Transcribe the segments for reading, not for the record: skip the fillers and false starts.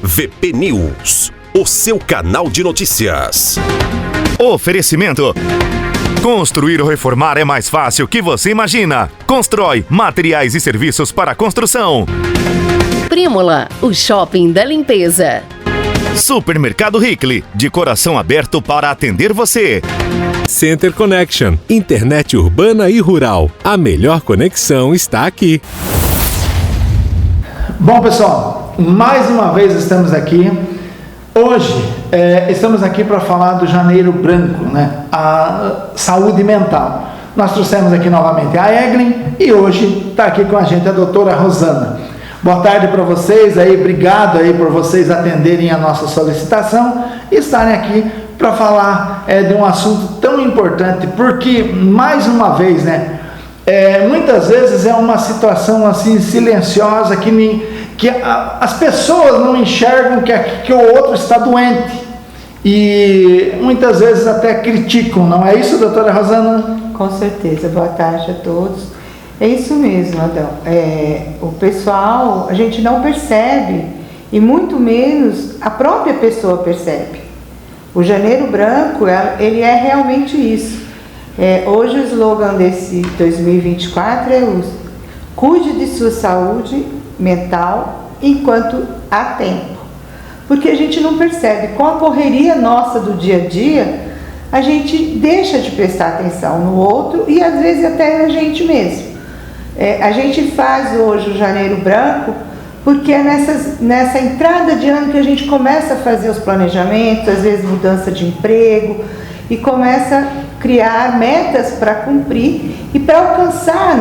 VP News, o seu canal de notícias. Oferecimento. Construir ou reformar é mais fácil que você imagina. Constrói materiais e serviços para construção. Prímola, o shopping da limpeza. Supermercado Hickley, de coração aberto para atender você. Center Connection, internet urbana e rural. A melhor conexão está aqui. Bom, pessoal, mais uma vez estamos aqui. Hoje estamos aqui para falar do Janeiro Branco, né? A saúde mental. Nós trouxemos aqui novamente a Eglin e hoje está aqui com a gente a doutora Rosana. Boa tarde para vocês aí, obrigado aí por vocês atenderem a nossa solicitação e estarem aqui para falar de um assunto tão importante, porque, mais uma vez, né, muitas vezes é uma situação assim silenciosa que as pessoas não enxergam que o outro está doente e muitas vezes até criticam, não é isso, doutora Rosana? Com certeza, boa tarde a todos. É isso mesmo, Adão. O pessoal, a gente não percebe e muito menos a própria pessoa percebe. O Janeiro Branco, ele é realmente isso. Hoje o slogan desse 2024 é o cuide de sua saúde mental enquanto há tempo. Porque a gente não percebe, com a correria nossa do dia a dia, a gente deixa de prestar atenção no outro e às vezes até a gente mesmo. A gente faz hoje o Janeiro Branco porque é nessa entrada de ano que a gente começa a fazer os planejamentos, às vezes mudança de emprego, e começa a criar metas para cumprir e para alcançar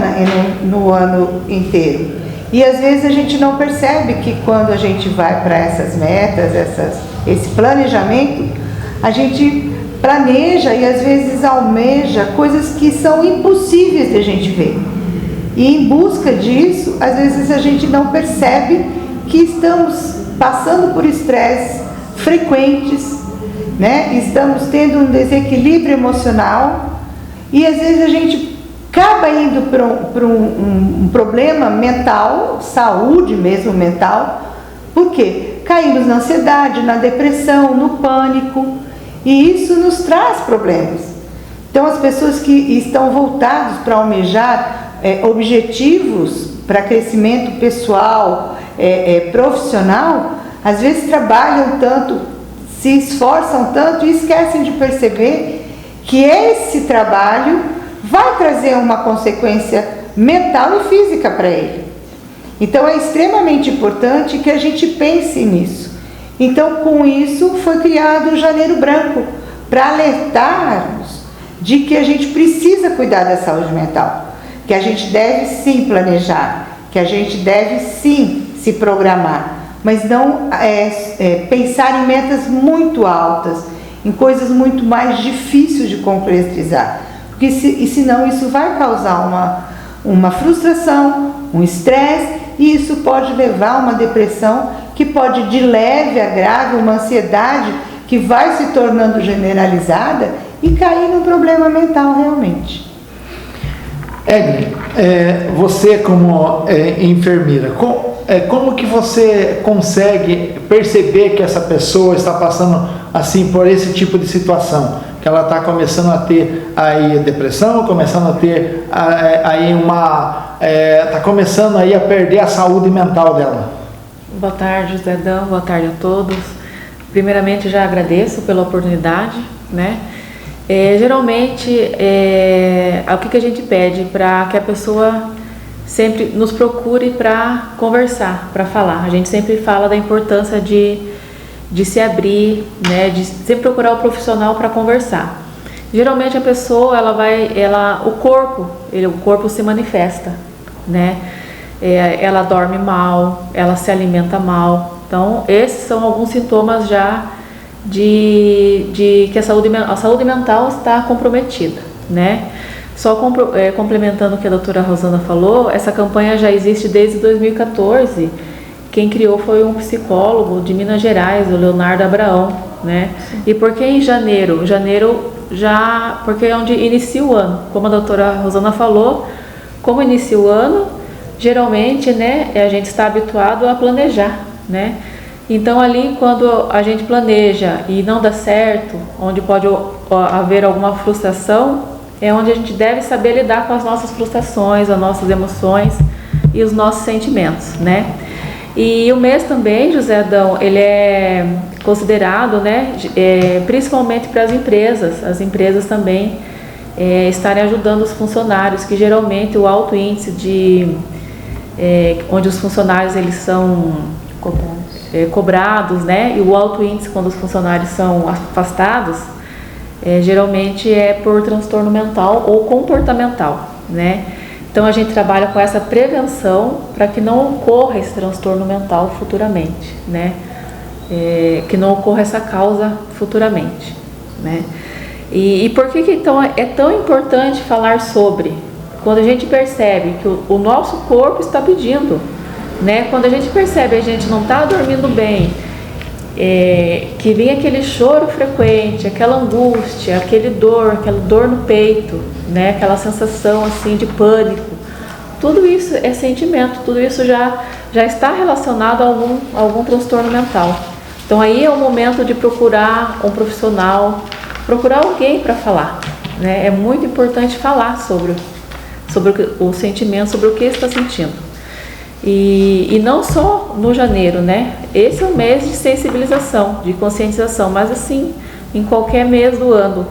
no ano inteiro. E às vezes a gente não percebe que quando a gente vai para essas metas, esse planejamento, a gente planeja e às vezes almeja coisas que são impossíveis de a gente ver. E em busca disso, às vezes a gente não percebe que estamos passando por estresses frequentes, né? Estamos tendo um desequilíbrio emocional e às vezes a gente acaba indo para um problema mental, saúde mesmo mental. Por quê? Caímos na ansiedade, na depressão, no pânico, e isso nos traz problemas. Então as pessoas que estão voltadas para almejar objetivos para crescimento pessoal, profissional, às vezes trabalham tanto, se esforçam tanto e esquecem de perceber que esse trabalho vai trazer uma consequência mental e física para ele. Então é extremamente importante que a gente pense nisso. Então, com isso foi criado o Janeiro Branco, para alertarmos de que a gente precisa cuidar da saúde mental, que a gente deve sim planejar, que a gente deve sim se programar, mas não pensar em metas muito altas, em coisas muito mais difíceis de concretizar, porque senão isso vai causar uma frustração, um estresse, e isso pode levar a uma depressão que pode de leve a grave, uma ansiedade que vai se tornando generalizada e cair num problema mental realmente. Eglin, você como enfermeira, como que você consegue perceber que essa pessoa está passando assim por esse tipo de situação? Que ela está começando a ter aí depressão, começando a ter aí está começando aí a perder a saúde mental dela. Boa tarde, José Adão, boa tarde a todos. Primeiramente já agradeço pela oportunidade, né? Geralmente, o que a gente pede para que a pessoa sempre nos procure para conversar, para falar. A gente sempre fala da importância de se abrir, né, de sempre procurar o profissional para conversar. Geralmente a pessoa, o corpo se manifesta, né? Ela dorme mal, ela se alimenta mal. Então, esses são alguns sintomas já de que a saúde mental está comprometida, né? Só complementando o que a doutora Rosana falou, essa campanha já existe desde 2014. Quem criou foi um psicólogo de Minas Gerais, o Leonardo Abraão, né? E por que em janeiro? Porque é onde inicia o ano. Como a doutora Rosana falou, como inicia o ano, geralmente, né, a gente está habituado a planejar, né? Então ali quando a gente planeja e não dá certo, onde pode haver alguma frustração, é onde a gente deve saber lidar com as nossas frustrações, as nossas emoções e os nossos sentimentos, né? E o mês também, José Adão, ele é considerado, né, principalmente para as empresas também estarem ajudando os funcionários, que geralmente o alto índice onde os funcionários eles são cobrados, né, e o alto índice quando os funcionários são afastados, geralmente é por transtorno mental ou comportamental, né? Então a gente trabalha com essa prevenção para que não ocorra esse transtorno mental futuramente, né? Que não ocorra essa causa futuramente, né? E por que então é tão importante falar sobre? Quando a gente percebe que o nosso corpo está pedindo, né? Quando a gente percebe que a gente não está dormindo bem, que vem aquele choro frequente, aquela angústia, aquela dor no peito, né? Aquela sensação assim de pânico, tudo isso é sentimento, tudo isso já está relacionado a algum transtorno mental. Então aí é o momento de procurar um profissional, procurar alguém para falar, né? É muito importante falar sobre o sentimento, sobre o que está sentindo. E não só no janeiro, né? Esse é o mês de sensibilização, de conscientização, mas assim, em qualquer mês do ano.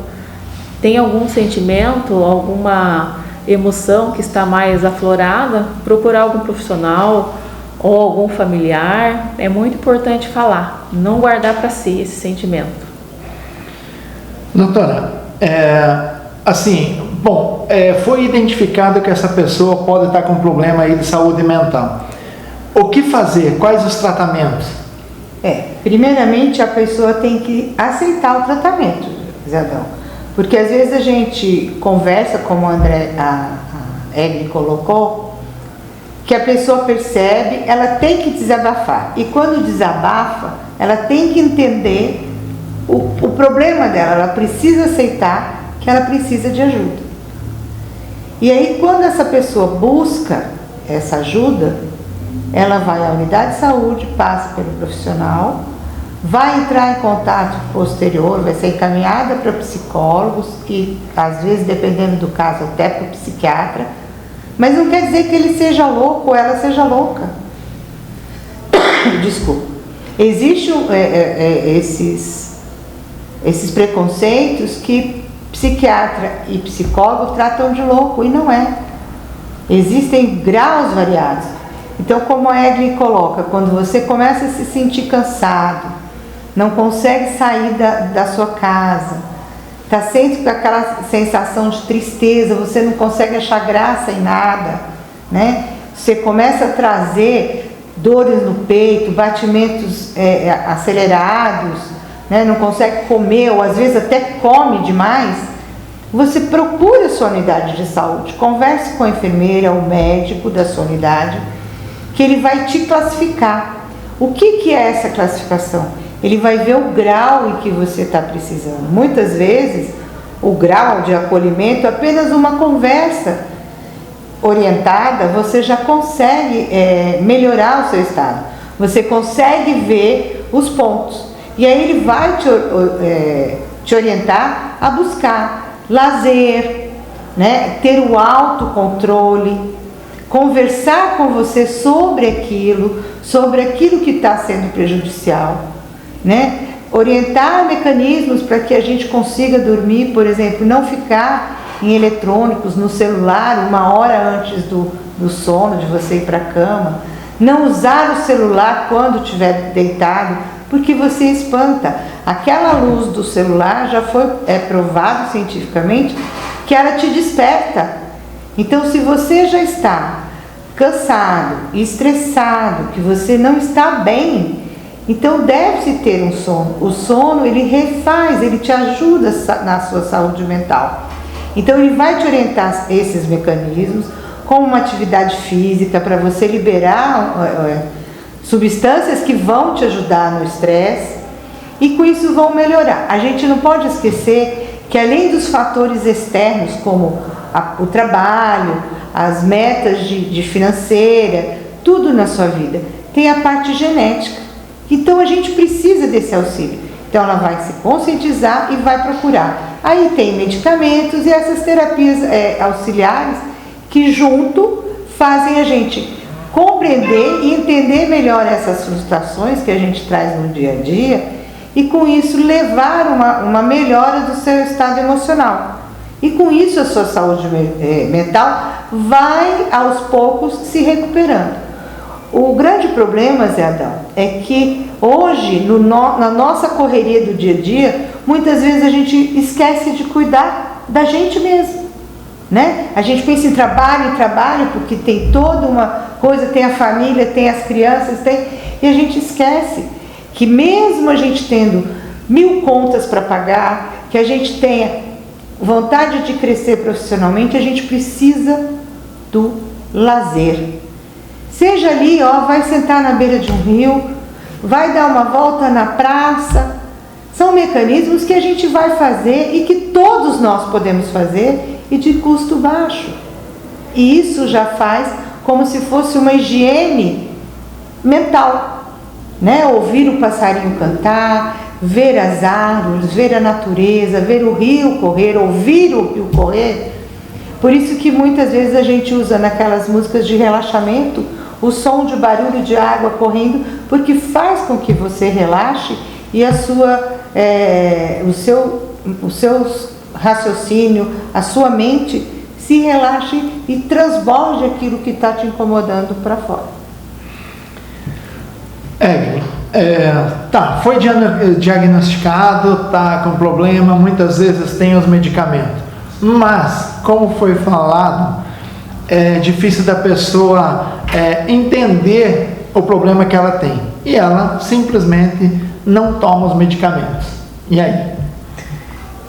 Tem algum sentimento, alguma emoção que está mais aflorada, procurar algum profissional ou algum familiar. É muito importante falar, não guardar para si esse sentimento. Doutora, foi identificado que essa pessoa pode estar com um problema aí de saúde mental. O que fazer? Quais os tratamentos? Primeiramente a pessoa tem que aceitar o tratamento, Zadão. Porque às vezes a gente conversa, como a Egli colocou, que a pessoa percebe, ela tem que desabafar. E quando desabafa, ela tem que entender o problema dela, ela precisa aceitar que ela precisa de ajuda. E aí quando essa pessoa busca essa ajuda, ela vai à unidade de saúde, passa pelo profissional, vai entrar em contato posterior, vai ser encaminhada para psicólogos e às vezes, dependendo do caso, até para o psiquiatra, mas não quer dizer que ele seja louco ou ela seja louca. Desculpa. Existem esses preconceitos que psiquiatra e psicólogo tratam de louco, e não é. Existem graus variados. Então, como a Egli coloca, quando você começa a se sentir cansado, não consegue sair da sua casa, está sempre com aquela sensação de tristeza, você não consegue achar graça em nada, né? Você começa a trazer dores no peito, batimentos acelerados, né? Não consegue comer, ou às vezes até come demais. Você procura a sua unidade de saúde, converse com a enfermeira, o médico da sua unidade, que ele vai te classificar. O que é essa classificação? Ele vai ver o grau em que você está precisando. Muitas vezes, o grau de acolhimento, apenas uma conversa orientada, você já consegue melhorar o seu estado. Você consegue ver os pontos. E aí ele vai te orientar a buscar lazer, né? Ter o autocontrole, conversar com você sobre aquilo que está sendo prejudicial, né? Orientar mecanismos para que a gente consiga dormir, por exemplo, não ficar em eletrônicos, no celular, 1 hora antes do sono, de você ir para a cama. Não usar o celular quando estiver deitado, porque você espanta. Aquela luz do celular já foi provado cientificamente que ela te desperta. Então, se você já está cansado, estressado, que você não está bem, então deve-se ter um sono. O sono, ele refaz, ele te ajuda na sua saúde mental. Então ele vai te orientar esses mecanismos, como uma atividade física para você liberar substâncias que vão te ajudar no estresse, e com isso vão melhorar. A gente não pode esquecer que além dos fatores externos, como o trabalho, as metas de financeira, tudo na sua vida, tem a parte genética. Então a gente precisa desse auxílio. Então ela vai se conscientizar e vai procurar. Aí tem medicamentos e essas terapias auxiliares que junto fazem a gente compreender e entender melhor essas frustrações que a gente traz no dia a dia e com isso levar uma melhora do seu estado emocional. E com isso a sua saúde mental vai aos poucos se recuperando. O grande problema, Zé Adão, é que hoje, na nossa correria do dia a dia, muitas vezes a gente esquece de cuidar da gente mesmo, né? A gente pensa em trabalho, porque tem toda uma coisa, tem a família, tem as crianças, e a gente esquece que mesmo a gente tendo 1000 contas para pagar, que a gente tenha vontade de crescer profissionalmente, a gente precisa do lazer. Seja ali, vai sentar na beira de um rio, vai dar uma volta na praça. São mecanismos que a gente vai fazer e que todos nós podemos fazer e de custo baixo. E isso já faz como se fosse uma higiene mental, né? Ouvir o passarinho cantar, ver as árvores, ver a natureza, ver o rio correr, ouvir o rio correr. Por isso que muitas vezes a gente usa naquelas músicas de relaxamento o som de barulho de água correndo, porque faz com que você relaxe e o seu raciocínio, a sua mente se relaxe e transborde aquilo que está te incomodando para fora. Foi diagnosticado, tá com problema, muitas vezes tem os medicamentos, mas como foi falado, é difícil da pessoa entender o problema que ela tem e ela simplesmente não toma os medicamentos. E aí?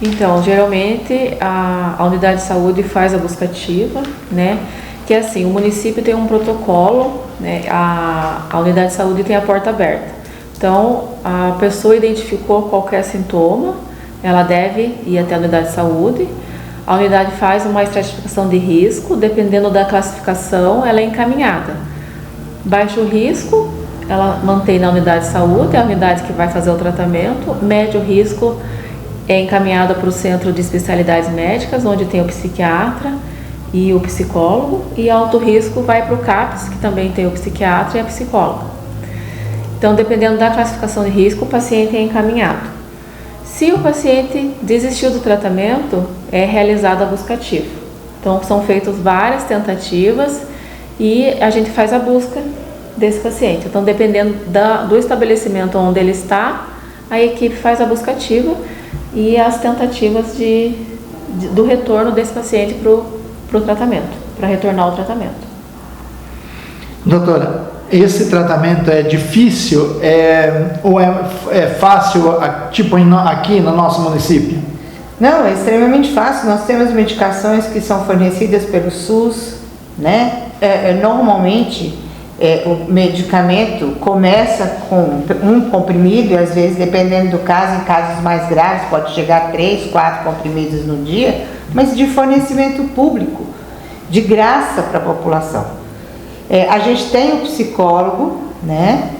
Então, geralmente a unidade de saúde faz a busca ativa, né? Que é assim, o município tem um protocolo, né? A unidade de saúde tem a porta aberta. Então, a pessoa identificou qualquer sintoma, ela deve ir até a unidade de saúde. A unidade faz uma estratificação de risco, dependendo da classificação, ela é encaminhada. Baixo risco, ela mantém na unidade de saúde, é a unidade que vai fazer o tratamento. Médio risco é encaminhada para o centro de especialidades médicas, onde tem o psiquiatra e o psicólogo. E alto risco vai para o CAPS, que também tem o psiquiatra e a psicóloga. Então, dependendo da classificação de risco, o paciente é encaminhado. Se o paciente desistiu do tratamento, é realizada a busca ativa. Então, são feitas várias tentativas e a gente faz a busca desse paciente. Então, dependendo do estabelecimento onde ele está, a equipe faz a busca ativa e as tentativas do retorno desse paciente para o tratamento, para retornar ao tratamento. Doutora, esse tratamento é difícil ou é fácil, tipo aqui no nosso município? Não, é extremamente fácil. Nós temos medicações que são fornecidas pelo SUS, né? Normalmente, o medicamento começa com um comprimido e às vezes, dependendo do caso, em casos mais graves, pode chegar a 3, 4 comprimidos no dia, mas de fornecimento público, de graça para a população. A gente tem o psicólogo, né?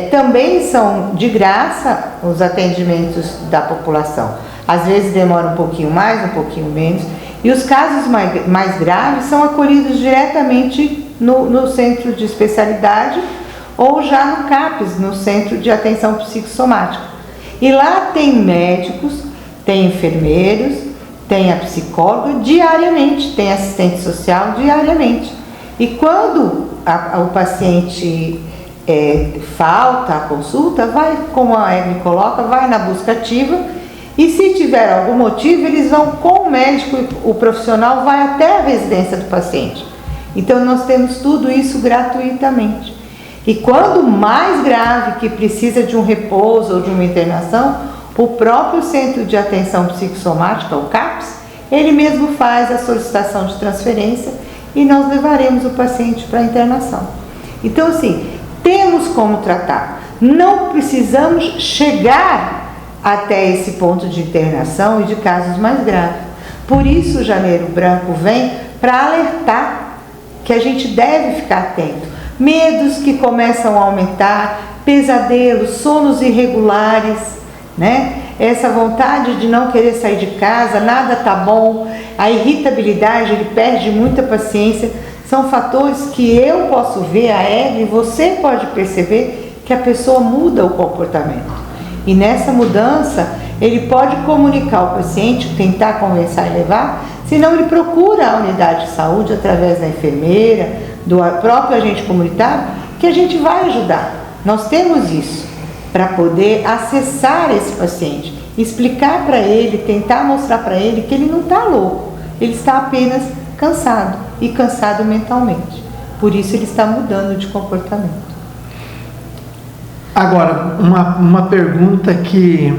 Também são de graça os atendimentos da população. Às vezes demora um pouquinho mais, um pouquinho menos. E os casos mais graves são acolhidos diretamente no centro de especialidade ou já no CAPS, no Centro de Atenção Psicossomática. E lá tem médicos, tem enfermeiros, tem a psicóloga diariamente, tem assistente social diariamente. E quando o paciente falta a consulta, vai, como a Egli coloca, vai na busca ativa e se tiver algum motivo, eles vão com o médico, o profissional vai até a residência do paciente. Então nós temos tudo isso gratuitamente. E quando mais grave, que precisa de um repouso ou de uma internação, o próprio Centro de Atenção Psicossomática, o CAPS, ele mesmo faz a solicitação de transferência e nós levaremos o paciente para a internação. Então, assim, temos como tratar. Não precisamos chegar até esse ponto de internação e de casos mais graves. Por isso o Janeiro Branco vem para alertar que a gente deve ficar atento. Medos que começam a aumentar, pesadelos, sonos irregulares, né? Essa vontade de não querer sair de casa, nada tá bom, a irritabilidade, ele perde muita paciência. São fatores que eu posso ver, a Eve, você pode perceber que a pessoa muda o comportamento. E nessa mudança, ele pode comunicar ao paciente, tentar conversar e levar, senão ele procura a unidade de saúde através da enfermeira, do próprio agente comunitário, que a gente vai ajudar. Nós temos isso para poder acessar esse paciente, explicar para ele, tentar mostrar para ele que ele não está louco, ele está apenas cansado e cansado mentalmente. Por isso ele está mudando de comportamento. Agora, uma pergunta que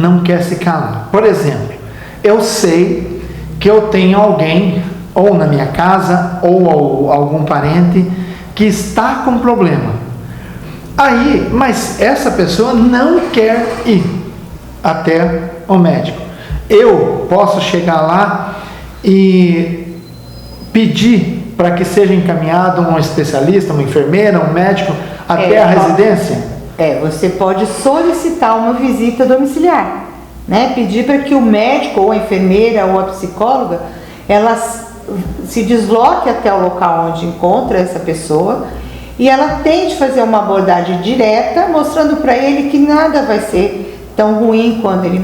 não quer se calar. Por exemplo, eu sei que eu tenho alguém, ou na minha casa, ou algum parente, que está com problema. Aí, mas essa pessoa não quer ir até o médico. Eu posso chegar lá e pedir para que seja encaminhado um especialista, uma enfermeira, um médico até a residência? Você pode solicitar uma visita domiciliar, né? Pedir para que o médico ou a enfermeira ou a psicóloga, ela se desloque até o local onde encontra essa pessoa e ela tente fazer uma abordagem direta, mostrando para ele que nada vai ser tão ruim quanto ele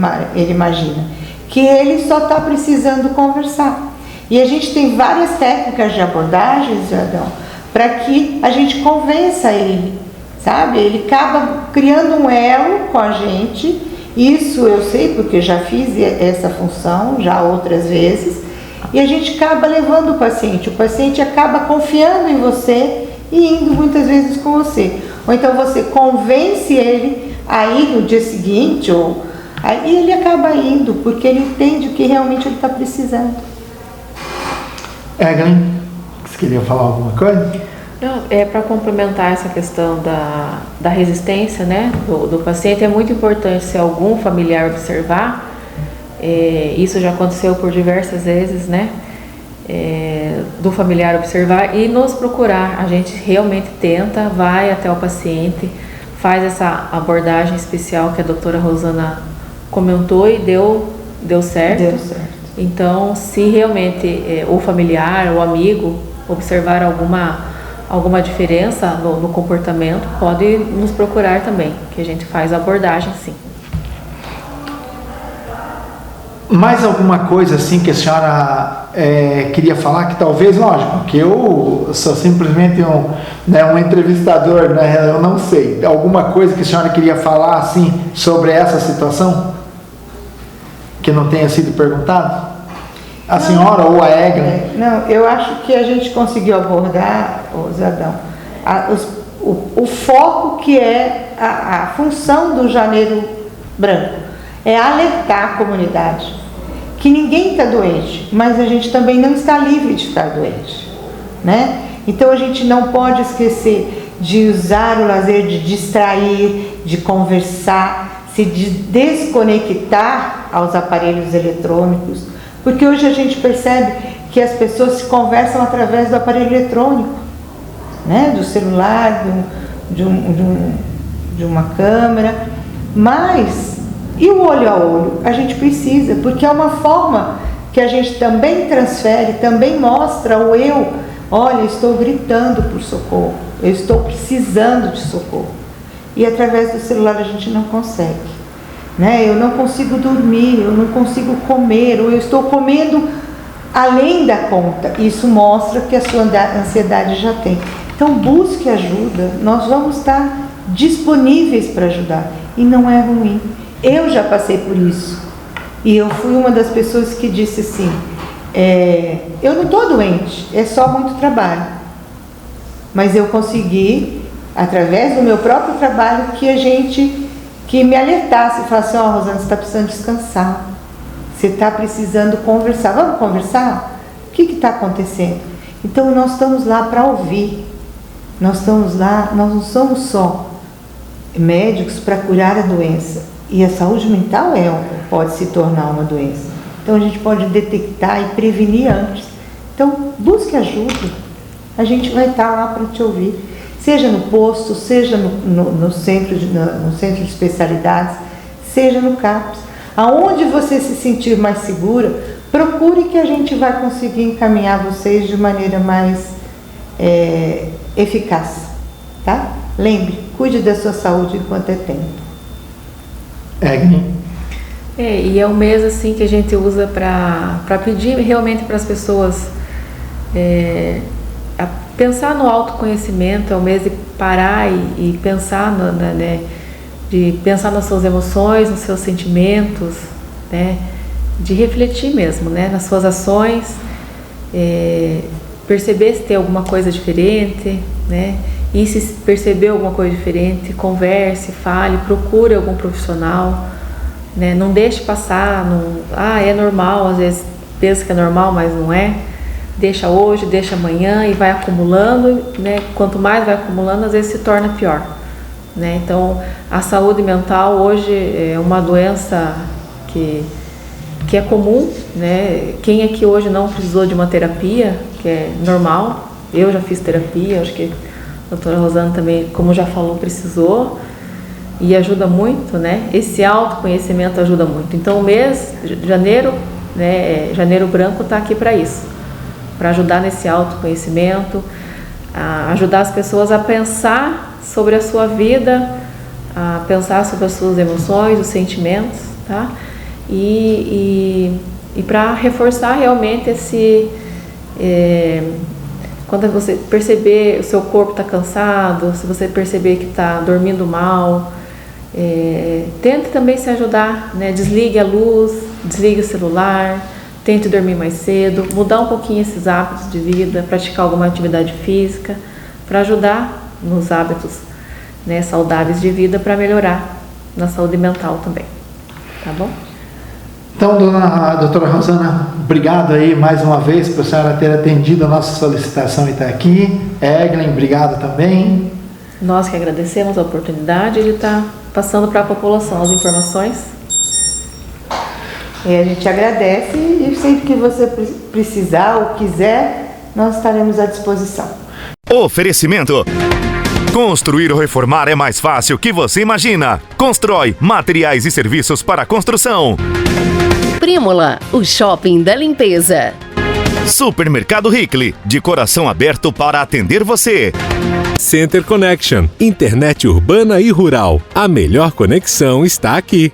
imagina, que ele só está precisando conversar. E a gente tem várias técnicas de abordagens, Adão, para que a gente convença ele, sabe? Ele acaba criando um elo com a gente. Isso eu sei porque já fiz essa função já outras vezes, e a gente acaba levando o paciente acaba confiando em você e indo muitas vezes com você, ou então você convence ele a ir no dia seguinte, aí ele acaba indo, porque ele entende o que realmente ele está precisando. Eglin, você queria falar alguma coisa? Não, para complementar essa questão da resistência, né, do paciente, é muito importante se algum familiar observar, isso já aconteceu por diversas vezes, né, do familiar observar e nos procurar. A gente realmente tenta, vai até o paciente, faz essa abordagem especial que a doutora Rosana comentou e deu certo. Deu certo. Então, se realmente o familiar, o amigo observar alguma diferença no comportamento, pode nos procurar também, que a gente faz a abordagem, sim. Mais alguma coisa assim que a senhora queria falar, que talvez, lógico, que eu sou simplesmente um entrevistador, né? Eu não sei. Alguma coisa que a senhora queria falar assim sobre essa situação? Que não tenha sido perguntado? A senhora ou a Eglin? Não, eu acho que a gente conseguiu abordar, Zadão, o foco que é a função do Janeiro Branco. É alertar a comunidade que ninguém está doente, mas a gente também não está livre de ficar doente, né? Então a gente não pode esquecer de usar o lazer, de distrair, de conversar, se desconectar aos aparelhos eletrônicos, porque hoje a gente percebe que as pessoas se conversam através do aparelho eletrônico, né? Do celular, de uma câmera, mas e o olho a olho? A gente precisa, porque é uma forma que a gente também transfere, também mostra o eu. Olha, eu estou gritando por socorro, eu estou precisando de socorro. E através do celular a gente não consegue, né? Eu não consigo dormir, eu não consigo comer, ou eu estou comendo além da conta. Isso mostra que a sua ansiedade já tem. Então busque ajuda, nós vamos estar disponíveis para ajudar. E não é ruim. Eu já passei por isso. E eu fui uma das pessoas que disse assim, eu não estou doente, é só muito trabalho. Mas eu consegui, através do meu próprio trabalho, que me alertasse, falasse, Rosana, você está precisando descansar. Você está precisando conversar. Vamos conversar? O que está acontecendo? Então nós estamos lá para ouvir. Nós estamos lá, nós não somos só médicos para curar a doença. E a saúde mental pode se tornar uma doença. Então a gente pode detectar e prevenir antes. Então busque ajuda. A gente vai estar lá para te ouvir. seja no posto, seja no centro de especialidades, seja no CAPS. Aonde você se sentir mais segura, procure que a gente vai conseguir encaminhar vocês de maneira mais eficaz, tá? Lembre, cuide da sua saúde enquanto é tempo. E é um mês assim que a gente usa para pedir realmente para as pessoas a pensar no autoconhecimento. É um mês de parar e pensar de pensar nas suas emoções, nos seus sentimentos, né? De refletir mesmo, né? Nas suas ações, perceber se tem alguma coisa diferente, né? E se perceber alguma coisa diferente, converse, fale, procure algum profissional, né? Não deixe passar, é normal, às vezes pensa que é normal, mas não é. Deixa hoje, deixa amanhã e vai acumulando, né? Quanto mais vai acumulando, às vezes se torna pior, né? Então, a saúde mental hoje é uma doença que é comum, né? Quem aqui hoje não precisou de uma terapia, que é normal, eu já fiz terapia, acho que a doutora Rosana também, como já falou, precisou, e ajuda muito, né? Esse autoconhecimento ajuda muito. Então, o mês de janeiro, né? Janeiro Branco está aqui para isso, para ajudar nesse autoconhecimento, a ajudar as pessoas a pensar sobre a sua vida, a pensar sobre as suas emoções, os sentimentos, tá? E para reforçar realmente quando você perceber o seu corpo está cansado, se você perceber que está dormindo mal, tente também se ajudar, né? Desligue a luz, desligue o celular, tente dormir mais cedo, mudar um pouquinho esses hábitos de vida, praticar alguma atividade física, para ajudar nos hábitos, né, saudáveis de vida, para melhorar na saúde mental também, tá bom? Então, doutora Rosana, obrigado aí mais uma vez por a senhora ter atendido a nossa solicitação e estar aqui. Eglen, obrigado também. Nós que agradecemos a oportunidade de estar passando para a população as informações. A gente agradece e sempre que você precisar ou quiser, nós estaremos à disposição. Oferecimento. Construir ou reformar é mais fácil que você imagina. Constrói materiais e serviços para construção. Prímola, o shopping da limpeza. Supermercado Hickley, de coração aberto para atender você. Center Connection, internet urbana e rural. A melhor conexão está aqui.